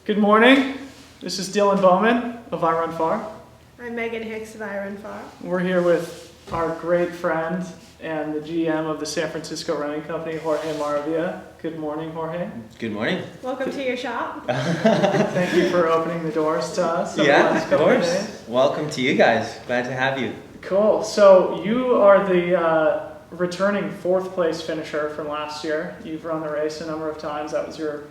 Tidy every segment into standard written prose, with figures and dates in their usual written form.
Good morning. This is Dylan Bowman of I Run Far. I'm Megan Hicks of I Run Far. We're here with our great friend and the GM of the San Francisco Running Company, Jorge Maravilla. Good morning, Jorge. Good morning. Welcome to your shop. Thank you for opening the doors to us. Yeah, of course. Welcome to you guys. Glad to have you. Cool. So you are the returning fourth place finisher from last year. You've run the race a number of times. That was your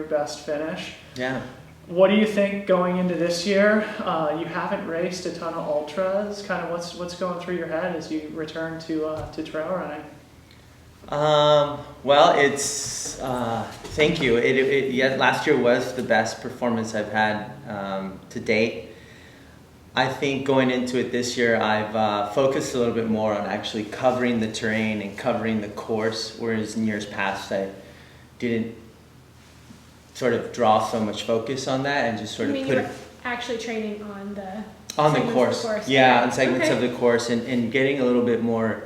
best finish. Yeah. What do you think going into this year? You haven't raced a ton of ultras. Kind of what's going through your head as you return to trail running? Well, it's thank you. Yeah, last year was the best performance I've had to date. I think going into it this year, I've focused a little bit more on actually covering the terrain and covering the course, whereas in years past I didn't sort of draw so much focus on that and just sort of put it actually training on the course. Of the course. Yeah, on segments of the course and getting a little bit more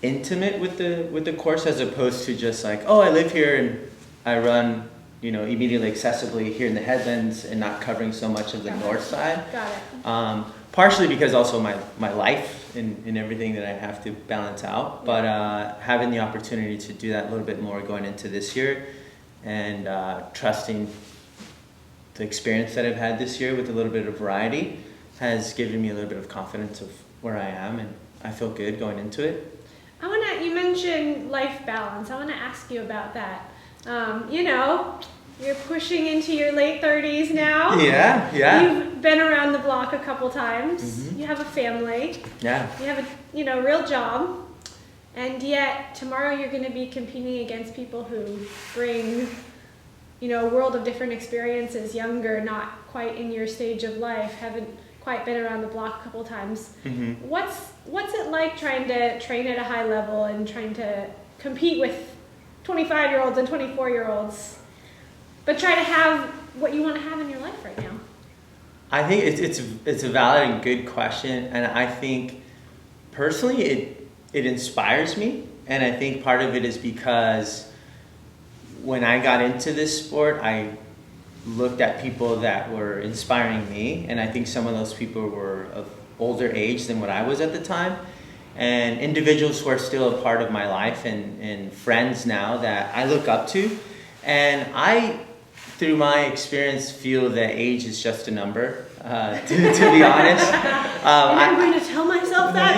intimate with the course as opposed to just like, oh, I live here and I run, immediately accessibly here in the headlands and not covering so much of the north side. Got it. Partially because also my life and everything that I have to balance out, but having the opportunity to do that a little bit more going into this year and trusting the experience that I've had this year with a little bit of variety has given me a little bit of confidence of where I am, and I feel good going into it. You mentioned life balance. I want to ask you about that. You're pushing into your late 30s now. Yeah. You've been around the block a couple times. Mm-hmm. You have a family. Yeah. You have a real job. And yet tomorrow you're going to be competing against people who bring, a world of different experiences, younger, not quite in your stage of life, haven't quite been around the block a couple times. Mm-hmm. What's it like trying to train at a high level and trying to compete with 25-year-olds and 24-year-olds, but try to have what you want to have in your life right now? I think it's a valid and good question, and I think personally it inspires me, and I think part of it is because when I got into this sport, I looked at people that were inspiring me, and I think some of those people were of older age than what I was at the time, and individuals who are still a part of my life and friends now that I look up to, and I, through my experience, feel that age is just a number. To be honest, I'm going to tell myself that.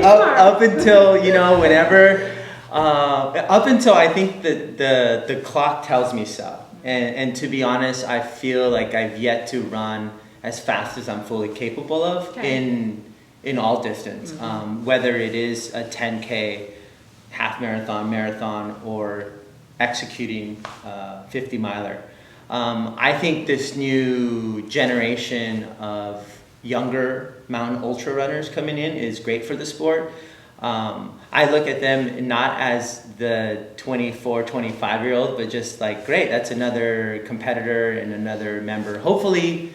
Up until whenever, up until I think that the clock tells me so. And to be honest, I feel like I've yet to run as fast as I'm fully capable of in all distance, whether it is a 10K, half marathon, or executing 50 miler. I think this new generation of younger mountain ultra runners coming in is great for the sport. I look at them not as the 24, 25-year-old, but just like, great, that's another competitor and another member, hopefully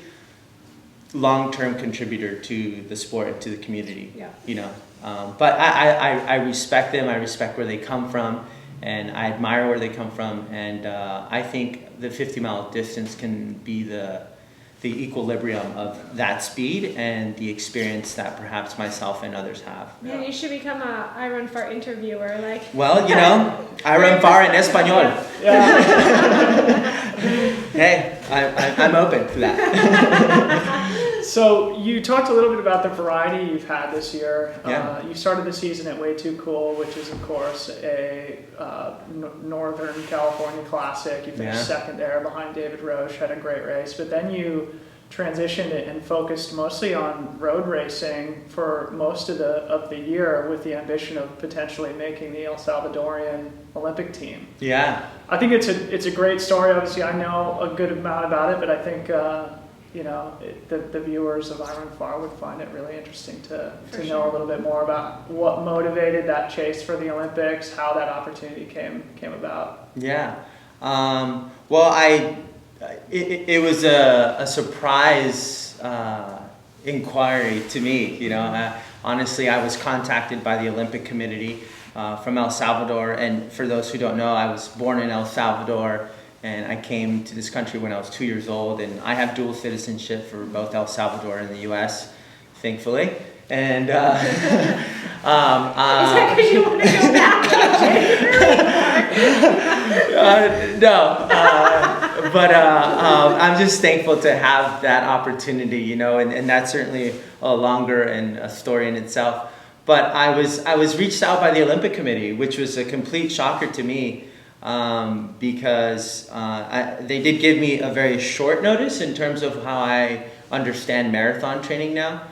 long-term contributor to the sport and to the community. Yeah. But I respect them, I respect where they come from, and I admire where they come from, and I think the 50-mile distance can be the equilibrium of that speed and the experience that perhaps myself and others have. Yeah, you should become a I Run Far interviewer. Well, I run far in Espanol. Yeah. Hey, I'm open to that. So you talked a little bit about the variety you've had this year. Yeah. You started the season at Way Too Cool, which is, of course, a Northern California classic. You finished second there behind David Roche, had a great race. But then you transitioned it and focused mostly on road racing for most of the year with the ambition of potentially making the El Salvadorian Olympic team. Yeah. I think it's a great story. Obviously, I know a good amount about it, but I think the viewers of I Run Far would find it really interesting to know a little bit more about what motivated that chase for the Olympics, how that opportunity came about. Yeah. Well, it was a surprise inquiry to me. Honestly, I was contacted by the Olympic Committee from El Salvador, and for those who don't know, I was born in El Salvador And I came to this country when I was 2 years old, and I have dual citizenship for both El Salvador and the U.S., thankfully. And Is that because you want to go back? no, but I'm just thankful to have that opportunity, you know, and that's certainly a longer and a story in itself. But I was reached out by the Olympic Committee, which was a complete shocker to me, because they did give me a very short notice in terms of how I understand marathon training now.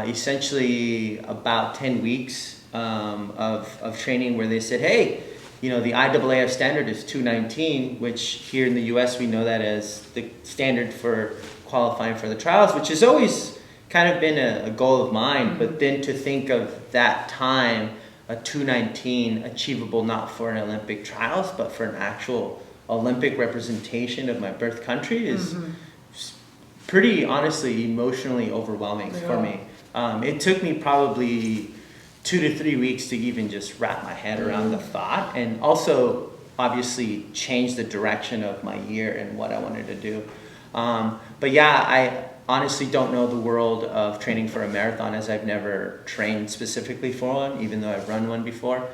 Essentially about 10 weeks of training where they said, hey, you know, the IAAF standard is 2:19, which here in the US we know that as the standard for qualifying for the trials, which has always kind of been a goal of mine. But then to think of that time, a 2:19 achievable not for an Olympic trials, but for an actual Olympic representation of my birth country is pretty honestly emotionally overwhelming for me. It took me probably 2 to 3 weeks to even just wrap my head around the thought, and also obviously change the direction of my year and what I wanted to do. But yeah, I honestly don't know the world of training for a marathon, as I've never trained specifically for one, even though I've run one before.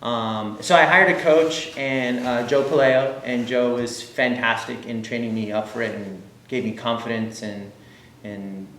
So I hired a coach, and Joe Paleo, and Joe was fantastic in training me up for it and gave me confidence and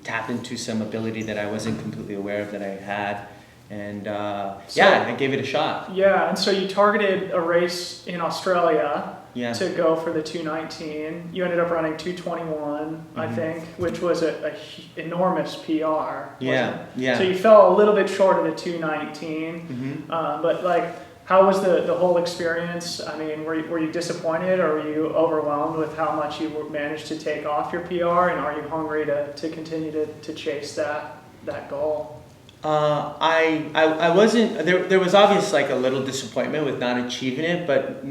tap into some ability that I wasn't completely aware of that I had. And I gave it a shot. Yeah, and so you targeted a race in Australia Yeah. to go for the 2:19. You ended up running 2:21, I think, which was a enormous PR. Yeah. So you fell a little bit short of the 2:19, but like, how was the whole experience? I mean, were you disappointed, or were you overwhelmed with how much you managed to take off your PR, and are you hungry to continue to chase that goal? I wasn't, there was obvious like a little disappointment with not achieving it, but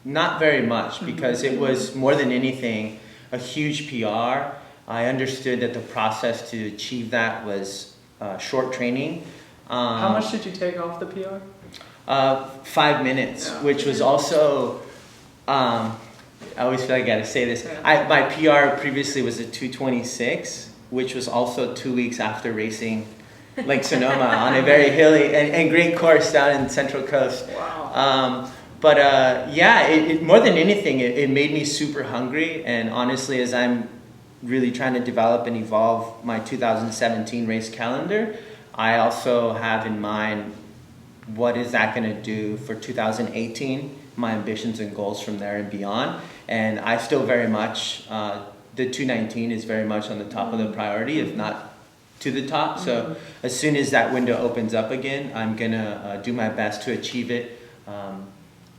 not very much, because it was more than anything a huge PR. I understood that the process to achieve that was short training. How much did you take off the PR? 5 minutes, which was also, I always feel like I gotta say this. My PR previously was a 2:26, which was also 2 weeks after racing Lake Sonoma on a very hilly and great course down in Central Coast. Wow. But it more than anything, it made me super hungry. And honestly, as I'm really trying to develop and evolve my 2017 race calendar, I also have in mind what is that going to do for 2018, my ambitions and goals from there and beyond. And I still very much, the 2:19 is very much on the top of the priority, if not to the top. So as soon as that window opens up again, I'm going to do my best to achieve it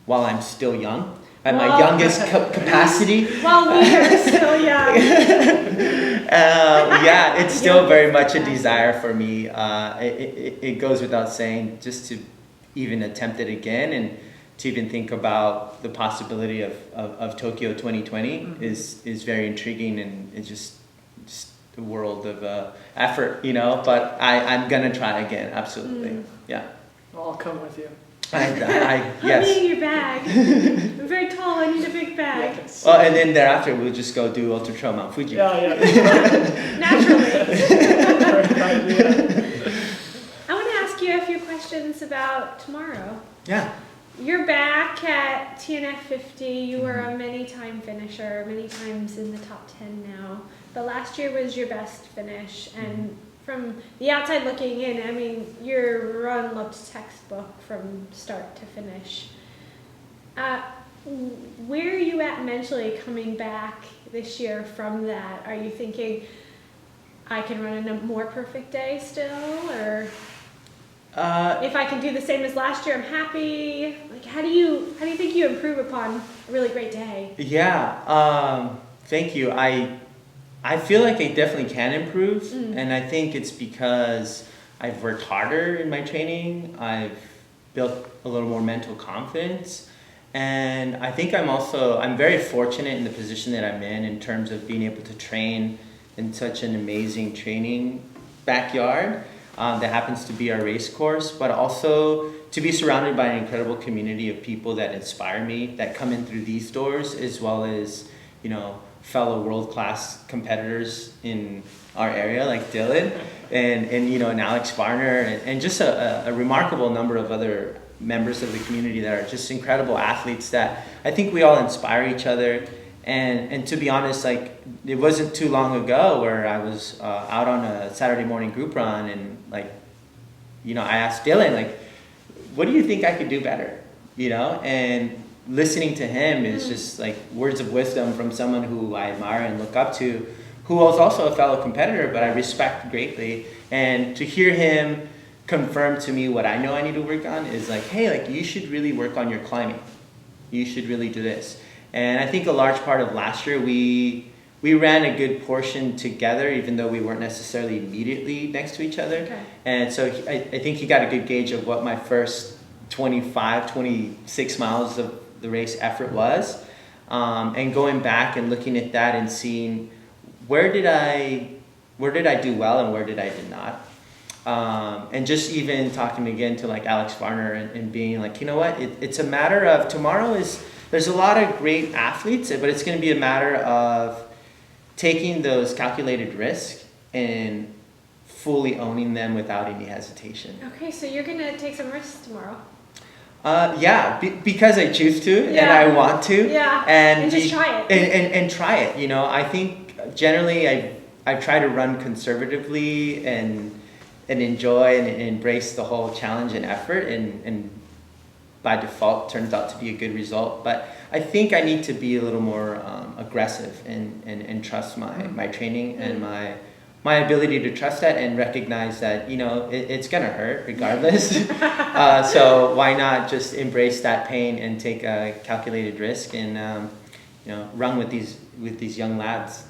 while I'm still young, at my youngest capacity. While we are still young. It's still very much a desire for me. It goes without saying, just to even attempt it again and to even think about the possibility of Tokyo 2020 is very intriguing, and it's just the world of effort, you know. But I'm gonna try again, absolutely. Yeah. I'll come with you. Yes. Let me in your bag. I'm very tall. I need a big bag. Yes. Well, and then thereafter we'll just go do Ultra Trail Mount Fuji. Yeah. Naturally. Great idea. I want to ask you a few questions about tomorrow. Yeah. You're back at TNF 50. You were a many-time finisher, many times in the top 10 now. But last year was your best finish. And from the outside looking in, I mean, your run looked textbook from start to finish. Where are you at mentally coming back this year from that? Are you thinking, I can run in a more perfect day still? Or if I can do the same as last year, I'm happy. Like, how do you think you improve upon a really great day? Yeah. Thank you. I feel like I definitely can improve, and I think it's because I've worked harder in my training. I've built a little more mental confidence, and I think I'm very fortunate in the position that I'm in terms of being able to train in such an amazing training backyard that happens to be our race course, but also to be surrounded by an incredible community of people that inspire me, that come in through these doors, as well as, you know, fellow world-class competitors in our area like Dylan and you know, and Alex Varner and just a remarkable number of other members of the community that are just incredible athletes that I think we all inspire each other. And to be honest, like, it wasn't too long ago where I was out on a Saturday morning group run and, like, you know, I asked Dylan, like, what do you think I could do better? You know, and listening to him is just like words of wisdom from someone who I admire and look up to, who was also a fellow competitor, but I respect greatly. And to hear him confirm to me what I know I need to work on is like, hey, like, you should really work on your climbing. You should really do this. And I think a large part of last year, we ran a good portion together, even though we weren't necessarily immediately next to each other. Okay. And so I think he got a good gauge of what my first 26 miles of the race effort was. And going back and looking at that and seeing where did I do well and where did I did not. And just even talking again to like Alex Varner and being like, you know what, it's a matter of there's a lot of great athletes, but it's going to be a matter of taking those calculated risks and fully owning them without any hesitation. Okay, so you're gonna take some risks tomorrow. Yeah, because I choose to and Yeah. I want to. Yeah. And just try it. And try it. You know, I think generally I try to run conservatively and enjoy and embrace the whole challenge and effort and by default turns out to be a good result. But I think I need to be a little more aggressive and trust my training and my ability to trust that and recognize that, you know, it's gonna hurt regardless. So why not just embrace that pain and take a calculated risk and you know, run with these young lads.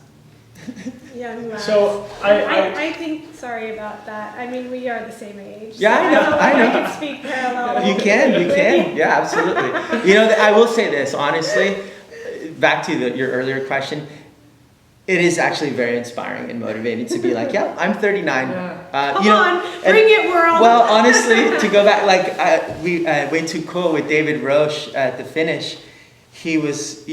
Young lads. So I think, sorry about that. I mean, we are the same age. Yeah, so I know, feel like I know. I can speak parallel. You can, yeah, absolutely. You know, I will say this, honestly, back to your earlier question, it is actually very inspiring and motivating to be like, yeah, I'm 39. Yeah. Come you know, on, bring it, world. Well, honestly, to go back, like we went to Cool with David Roche at the finish. He was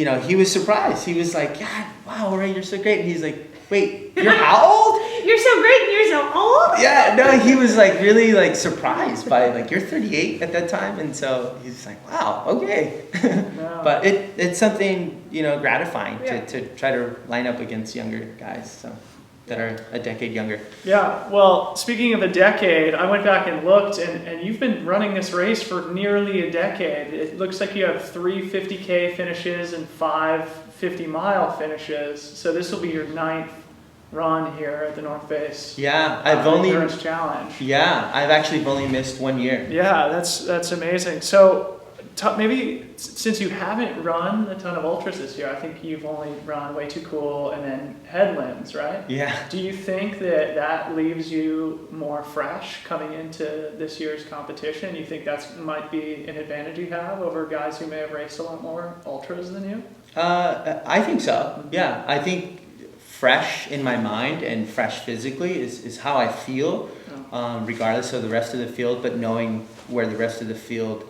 surprised. He was like, yeah, wow, Ray, you're so great. And he's like, wait, you're how old? You're so great and you're so old. Yeah, no, he was like really like surprised by like, you're 38 at that time. And so he's like, wow, okay. No. But it's something, you know, gratifying Yeah. to try to line up against younger guys so that are a decade younger. Yeah, well, speaking of a decade, I went back and looked, and you've been running this race for nearly a decade. It looks like you have 3 50K finishes and 5 50-mile finishes. So this will be your 9th run here at the North Face. Yeah, Endurance Challenge. Yeah, I've actually only missed 1 year. Yeah, that's amazing. So maybe since you haven't run a ton of ultras this year, I think you've only run Way Too Cool and then Headlands, right? Yeah. Do you think that leaves you more fresh coming into this year's competition? You think that might be an advantage you have over guys who may have raced a lot more ultras than you? I think so. Yeah, I think fresh in my mind and fresh physically is how I feel, regardless of the rest of the field, but knowing where the rest of the field,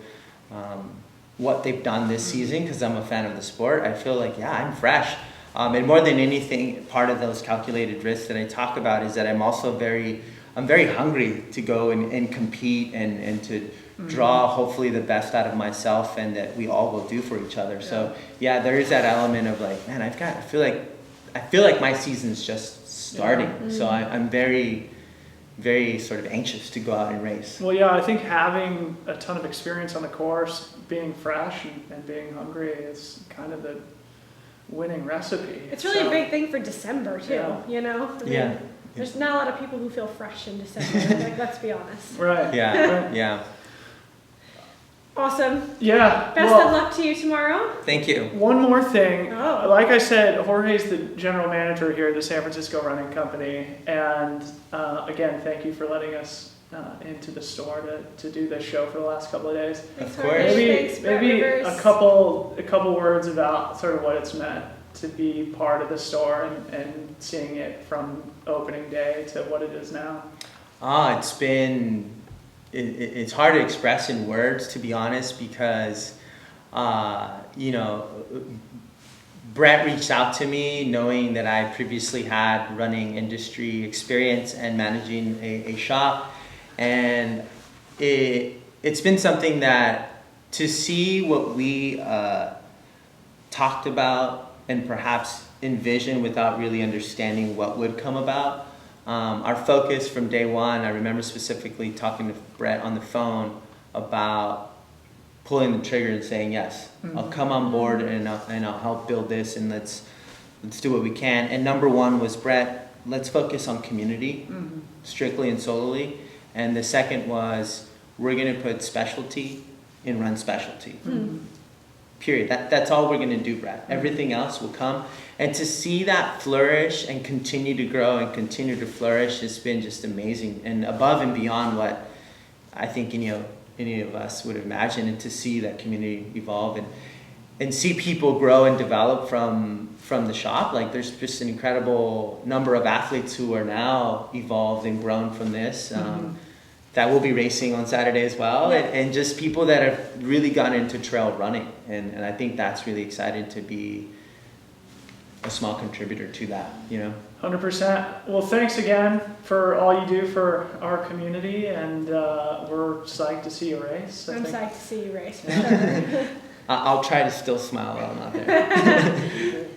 what they've done this season, because I'm a fan of the sport, I feel like, yeah, I'm fresh. And more than anything, part of those calculated risks that I talk about is that I'm also very hungry to go and compete and to draw hopefully the best out of myself and that we all will do for each other. Yeah. So yeah, there is that element of like, man, I feel like my season's just starting. Yeah. So I'm very, very sort of anxious to go out and race. Well, yeah, I think having a ton of experience on the course, being fresh and being hungry is kind of the winning recipe. It's really a big thing for December too, Yeah. you know? I mean, Yeah. There's not a lot of people who feel fresh in December, like, let's be honest. Right. Yeah, Right. yeah. Awesome. Yeah. Best of luck to you tomorrow. Thank you. One more thing. Oh. Like I said, Jorge's the general manager here at the San Francisco Running Company. And again, thank you for letting us into the store to do this show for the last couple of days. Thanks, Of course. Jorge. Thanks, Brett Maybe Rivers. a couple words about sort of what it's meant to be part of the store and seeing it from opening day to what it is now. It's been it's hard to express in words, to be honest, because you know, Brett reached out to me knowing that I previously had running industry experience and managing a shop, and it's been something that to see what we talked about and perhaps envisioned without really understanding what would come about. Our focus from day one, I remember specifically talking to Brett on the phone about pulling the trigger and saying, yes, I'll come on board and I'll help build this, and let's do what we can. And number one was, Brett, let's focus on community, strictly and solely. And the second was, we're going to put specialty in run specialty. Period. That's all we're going to do, Brett. Everything else will come. And to see that flourish and continue to grow and continue to flourish has been just amazing, and above and beyond what I think any of us would imagine. And to see that community evolve and see people grow and develop from the shop. Like, there's just an incredible number of athletes who are now evolved and grown from this. That will be racing on Saturday as well, and just people that have really gone into trail running, and I think that's really exciting to be a small contributor to that, you know. 100%. Well, thanks again for all you do for our community, and we're psyched to see you race. I'm psyched to see you race. I'll try to still smile while I'm out there.